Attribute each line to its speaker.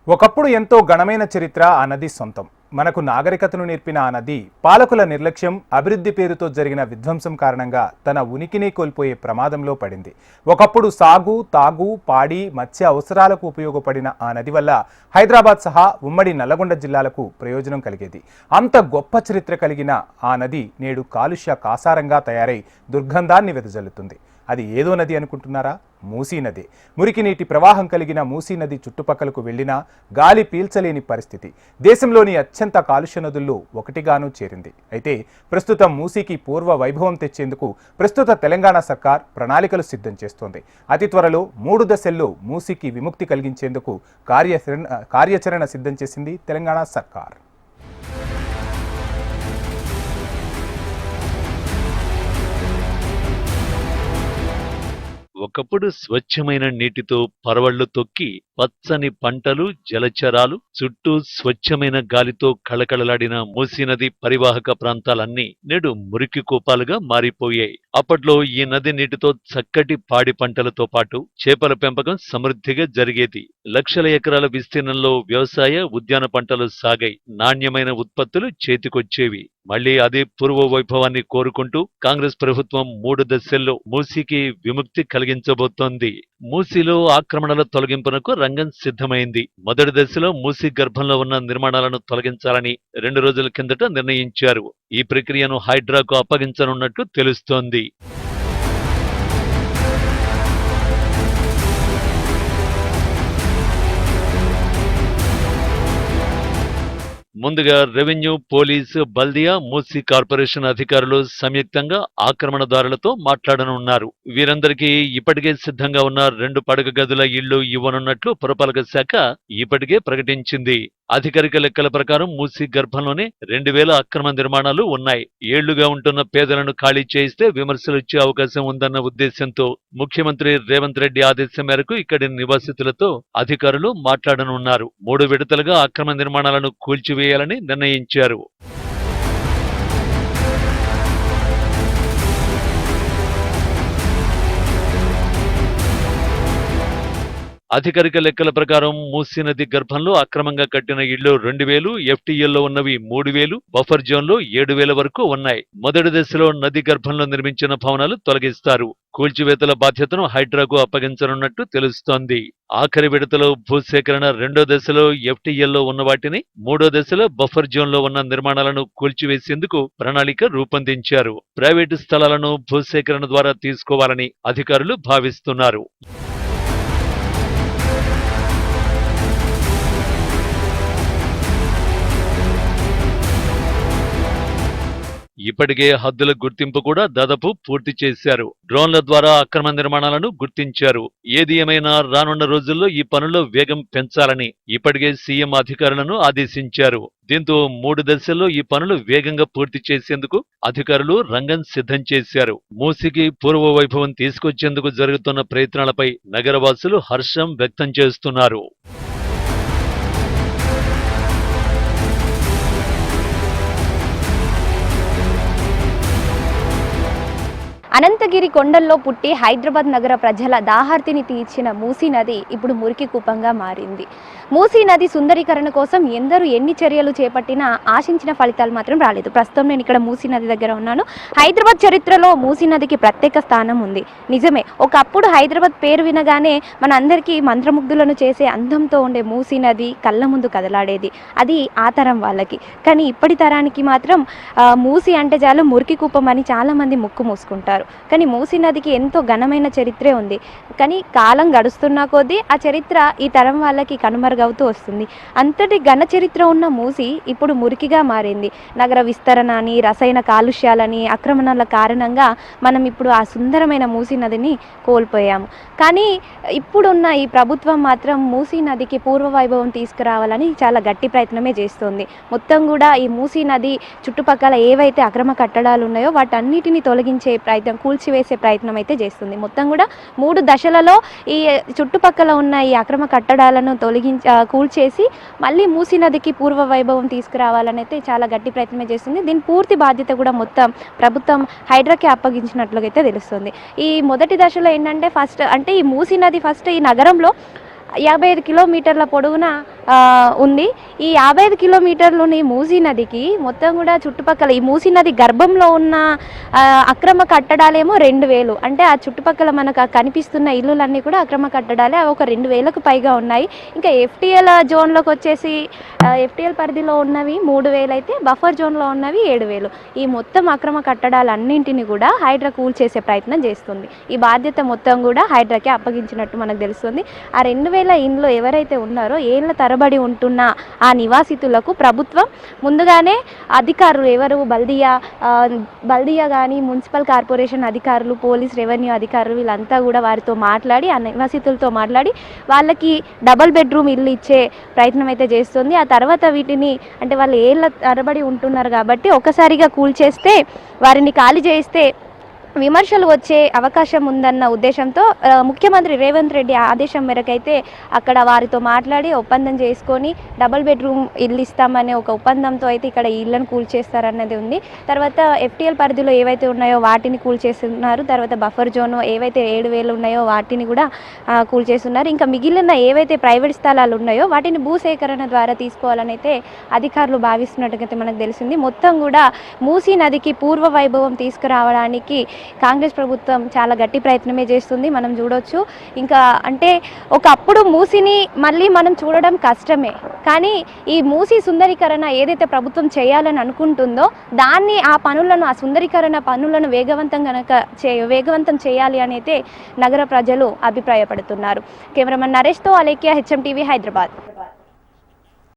Speaker 1: ఒకప్పుడు ఎంతో ఘనమైన చరిత్ర ఆ నది సొంతం. మనకు నాగరికతను నేర్పిన ఆ నది పాలకుల నిర్లక్ష్యం, అభివృద్ధి పేరుతో జరిగిన విధ్వంసం కారణంగా తన ఉనికిని కోల్పోయే ప్రమాదంలో పడింది. ఒకప్పుడు సాగు, తాగు, పాడి, మత్స్య అవసరాలకు ఉపయోగపడిన ఆ నది వల్ల హైదరాబాద్ సహా ఉమ్మడి నల్లగొండ జిల్లాలకు ప్రయోజనం కలిగేది. అంత గొప్ప చరిత్ర కలిగిన ఆ నది నేడు కాలుష్య కాసారంగా తయారై దుర్గంధాన్ని వెదజల్లుతుంది. అది ఏదో నది అనుకుంటున్నారా? మూసీ నది. మురికి నీటి ప్రవాహం కలిగిన మూసీ నది చుట్టుపక్కలకు వెళ్లినా గాలి పీల్చలేని పరిస్థితి. దేశంలోని అత్యంత కాలుష్య నదుల్లో ఒకటిగానూ చేరింది. అయితే ప్రస్తుతం మూసీకి పూర్వ వైభవం తెచ్చేందుకు ప్రస్తుత తెలంగాణ సర్కార్ ప్రణాళికలు సిద్ధం చేస్తోంది. అతి త్వరలో 3 దశల్లో మూసీకి విముక్తి కలిగించేందుకు కార్యాచరణ సిద్ధం చేసింది తెలంగాణ సర్కార్.
Speaker 2: ఒకప్పుడు స్వచ్ఛమైన నీటితో పరవళ్లు తొక్కి పచ్చని పంటలు, జలచరాలు, చుట్టూ స్వచ్ఛమైన గాలితో కళకళలాడిన మూసీ నది పరివాహక ప్రాంతాలన్నీ నేడు మురికి కూపాలుగా మారిపోయాయి. అప్పట్లో ఈ నది నీటితో చక్కటి పాడి పంటలతో పాటు చేపల పెంపకం సమృద్ధిగా జరిగేది. లక్షల ఎకరాల విస్తీర్ణంలో వ్యవసాయ, ఉద్యాన పంటలు సాగాయి. నాణ్యమైన ఉత్పత్తులు చేతికొచ్చేవి. మళ్లీ అదే పూర్వ వైభవాన్ని కోరుకుంటూ కాంగ్రెస్ ప్రభుత్వం 3 దశల్లో మూసీకి విముక్తి కలిగించబోతోంది. మూసీలో ఆక్రమణల తొలగింపునకు రంగం సిద్ధమైంది. మొదటి దశలో మూసీ గర్భంలో ఉన్న నిర్మాణాలను తొలగించాలని 2 రోజుల కిందట నిర్ణయించారు. ఈ ప్రక్రియను హైడ్రాకు అప్పగించనున్నట్లు తెలుస్తోంది. ముందుగా రెవెన్యూ, పోలీసు, బల్దియా, మూసీ కార్పొరేషన్ అధికారులు సంయుక్తంగా ఆక్రమణదారులతో మాట్లాడనున్నారు. వీరందరికీ ఇప్పటికే సిద్ధంగా ఉన్న 2 పడక గదుల ఇళ్లు ఇవ్వనున్నట్లు పురపాలక శాఖ ఇప్పటికే ప్రకటించింది. అధికారిక లెక్కల ప్రకారం మూసీ గర్భంలోనే 2000 అక్రమ నిర్మాణాలు ఉన్నాయి. ఏళ్లుగా ఉంటున్న పేదలను ఖాళీ చేయిస్తే విమర్శలు వచ్చే అవకాశం ఉందన్న ఉద్దేశంతో ముఖ్యమంత్రి రేవంత్ రెడ్డి ఆదేశం మేరకు ఇక్కడి నివాసితులతో అధికారులు మాట్లాడనున్నారు. 3 విడతలుగా అక్రమ నిర్మాణాలను కూల్చివేయాలని నిర్ణయించారు. అధికారిక లెక్కల ప్రకారం మూసీ నది గర్భంలో అక్రమంగా కట్టిన ఇళ్లు 2000, ఎఫ్టీఎల్లో ఉన్నవి 3000, బఫర్ జోన్లో 7000 వరకు ఉన్నాయి. మొదటి దశలో నది గర్భంలో నిర్మించిన భవనాలు తొలగిస్తారు. కూల్చివేతల బాధ్యతను హైడ్రాకు అప్పగించనున్నట్టు తెలుస్తోంది. ఆఖరి విడతలో భూసేకరణ 2వ దశలో ఎఫ్టీఎల్లో ఉన్న వాటిని, 3వ దశలో బఫర్ జోన్లో ఉన్న నిర్మాణాలను కూల్చివేసేందుకు ప్రణాళిక రూపొందించారు. ప్రైవేటు స్థలాలను భూసేకరణ ద్వారా తీసుకోవాలని అధికారులు భావిస్తున్నారు. ఇప్పటికే హద్దుల గుర్తింపు కూడా దాదాపు పూర్తి చేశారు. డ్రోన్ల ద్వారా అక్రమ నిర్మాణాలను గుర్తించారు. ఏది ఏమైనా రానున్న రోజుల్లో ఈ పనుల్లో వేగం పెంచాలని ఇప్పటికే సీఎం అధికారులను ఆదేశించారు. దీంతో 3 దశల్లో ఈ పనులు వేగంగా పూర్తి చేసేందుకు అధికారులు రంగం సిద్ధం చేశారు. మూసీకి పూర్వ వైభవం తీసుకొచ్చేందుకు జరుగుతున్న ప్రయత్నాలపై నగరవాసులు హర్షం వ్యక్తం చేస్తున్నారు.
Speaker 3: అనంతగిరి కొండల్లో పుట్టి హైదరాబాద్ నగర ప్రజల దాహార్తిని తీర్చిన మూసీ నది ఇప్పుడు మురికి కూపంగా మారింది. మూసీ నది సుందరీకరణ కోసం ఎందరూ ఎన్ని చర్యలు చేపట్టినా ఆశించిన ఫలితాలు మాత్రం రాలేదు. ప్రస్తుతం నేను ఇక్కడ మూసీ నది దగ్గర ఉన్నాను. హైదరాబాద్ చరిత్రలో మూసీ నదికి ప్రత్యేక స్థానం ఉంది. నిజమే, ఒకప్పుడు హైదరాబాద్ పేరు వినగానే మన అందరికీ మంత్రముగ్ధులను చేసే అందంతో ఉండే మూసీ నది కళ్ళ ముందు కదలాడేది. అది ఆ తరం వాళ్ళకి. కానీ ఇప్పటి తరానికి మాత్రం మూసీ అంటే చాలు మురికి కూపం అని చాలామంది ముక్కు మూసుకుంటారు. కానీ మూసీ నదికి ఎంతో ఘనమైన చరిత్రే ఉంది. కానీ కాలం గడుస్తున్న కొద్దీ ఆ చరిత్ర ఈ తరం వాళ్ళకి కనుమరుగవుతూ వస్తుంది. అంతటి ఘన చరిత్ర ఉన్న మూసీ ఇప్పుడు మురికిగా మారింది. నగర విస్తరణ అని, రసాయన కాలుష్యాలని, ఆక్రమణల కారణంగా మనం ఇప్పుడు ఆ సుందరమైన మూసీ నదిని కోల్పోయాము. కానీ ఇప్పుడున్న ఈ ప్రభుత్వం మాత్రం మూసీ నదికి పూర్వ వైభవం తీసుకురావాలని చాలా గట్టి ప్రయత్నమే చేస్తుంది. మొత్తం కూడా ఈ మూసీ నది చుట్టుపక్కల ఏవైతే అక్రమ కట్టడాలు ఉన్నాయో వాటన్నిటిని తొలగించే ప్రయత్నం, కూల్చివేసే ప్రయత్నం అయితే చేస్తుంది. మొత్తం కూడా 3 దశలలో ఈ చుట్టుపక్కల ఉన్న ఈ అక్రమ కట్టడాలను కూల్చేసి మళ్ళీ మూసీ నదికి పూర్వ వైభవం తీసుకురావాలని అయితే చాలా గట్టి ప్రయత్నమే చేస్తుంది. దీని పూర్తి బాధ్యత కూడా మొత్తం ప్రభుత్వం హైడ్రాకి అప్పగించినట్లుగా అయితే తెలుస్తుంది. ఈ మొదటి దశలో ఏంటంటే ఈ మూసీ నది ఫస్ట్ ఈ నగరంలో 55 కిలోమీటర్ల పొడవున ఉంది. ఈ 55 కిలోమీటర్లోని మూసీ నదికి మొత్తం కూడా చుట్టుపక్కల ఈ మూసీ నది గర్భంలో ఉన్న అక్రమ కట్టడాలేమో 2000. అంటే ఆ చుట్టుపక్కల మనకు కనిపిస్తున్న ఇల్లులన్నీ కూడా అక్రమ కట్టడాలే. అవి ఒక 2000కు పైగా ఉన్నాయి. ఇంకా FTL జోన్లోకి వచ్చేసి FTL పరిధిలో ఉన్నవి 3000 అయితే బఫర్ జోన్లో ఉన్నవి 7000. ఈ మొత్తం అక్రమ కట్టడాలన్నింటినీ కూడా హైడ్రా కూల్చేసే ప్రయత్నం చేస్తుంది. ఈ బాధ్యత మొత్తం కూడా హైడ్రాకి అప్పగించినట్టు మనకు తెలుస్తుంది. ఆ 2000 ఇండ్లు ఎవరైతే ఉన్నారో ఏళ్ల తరబడి ఉంటున్న ఆ నివాసితులకు ప్రభుత్వం ముందుగానే అధికారులు ఎవరు బల్దియా కానీ మున్సిపల్ కార్పొరేషన్ అధికారులు, పోలీస్, రెవెన్యూ అధికారులు వీళ్ళంతా కూడా వారితో మాట్లాడి ఆ నివాసితులతో మాట్లాడి వాళ్ళకి డబుల్ బెడ్రూమ్ ఇల్లు ఇచ్చే ప్రయత్నం అయితే చేస్తుంది. ఆ తర్వాత వీటిని అంటే వాళ్ళు ఏళ్ళ తరబడి ఉంటున్నారు కాబట్టి ఒకసారిగా కూల్చేస్తే వారిని ఖాళీ చేస్తే విమర్శలు వచ్చే అవకాశం ఉందన్న ఉద్దేశంతో ముఖ్యమంత్రి రేవంత్ రెడ్డి ఆదేశం మేరకైతే అక్కడ వారితో మాట్లాడి ఒప్పందం చేసుకొని డబుల్ బెడ్రూమ్ ఇల్లు ఇస్తామనే ఒక ఒప్పందంతో అయితే ఇక్కడ ఇళ్లను కూల్చేస్తారన్నది ఉంది. తర్వాత FTL పరిధిలో ఏవైతే ఉన్నాయో వాటిని కూల్చేస్తున్నారు. తర్వాత బఫర్ జోన్ ఏవైతే 7000 ఉన్నాయో వాటిని కూడా కూల్చేస్తున్నారు. ఇంకా మిగిలిన ఏవైతే ప్రైవేట్ స్థలాలు ఉన్నాయో వాటిని భూసేకరణ ద్వారా తీసుకోవాలని అయితే అధికారులు భావిస్తున్నట్టుగా మనకు తెలిసింది. మొత్తం కూడా మూసీ నదికి పూర్వ వైభవం తీసుకురావడానికి కాంగ్రెస్ ప్రభుత్వం చాలా గట్టి ప్రయత్నమే చేస్తుంది. మనం చూడొచ్చు. ఇంకా అంటే ఒకప్పుడు మూసీని మళ్ళీ మనం చూడడం కష్టమే, కానీ ఈ మూసీ సుందరీకరణ ఏదైతే ప్రభుత్వం చేయాలని అనుకుంటుందో దాన్ని ఆ సుందరీకరణ పనులను వేగవంతం చేయాలి అని అయితే నగర ప్రజలు అభిప్రాయపడుతున్నారు. కెమెరామన్ నరేష్తో అలేఖ్య, HM TV, హైదరాబాద్.